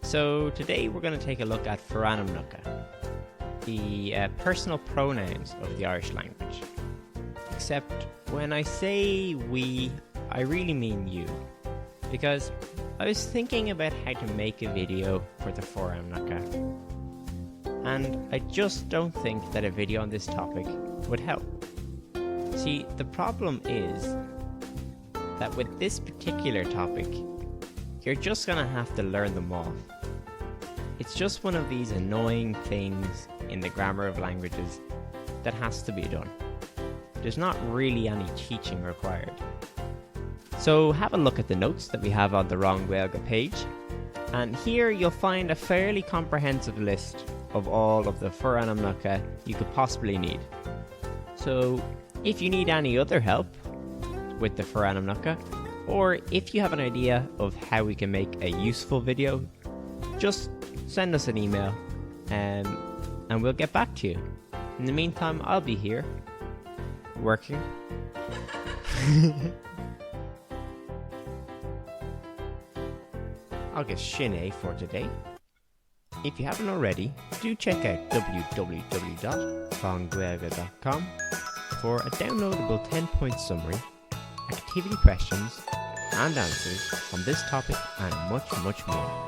So today we're going to take a look at Forainmeacha, the personal pronouns of the Irish language. Except when I say we, I really mean you. Because I was thinking about how to make a video for the Forainmeacha, and I just don't think that a video on this topic would help. See, the problem is that with this particular topic, you're just gonna have to learn them off. It's just one of these annoying things in the grammar of languages that has to be done. There's not really any teaching required. So have a look at the notes that we have on the Wrong Gaeilge page, and here you'll find a fairly comprehensive list of all of the Forainmeacha you could possibly need. So if you need any other help with the Forainmeacha, or if you have an idea of how we can make a useful video, just send us an email and we'll get back to you. In the meantime, I'll be here working. I'll get Shinee for today. If you haven't already, do check out www.wronggaeilge.com for a downloadable 10-point summary, activity questions and answers on this topic and much more.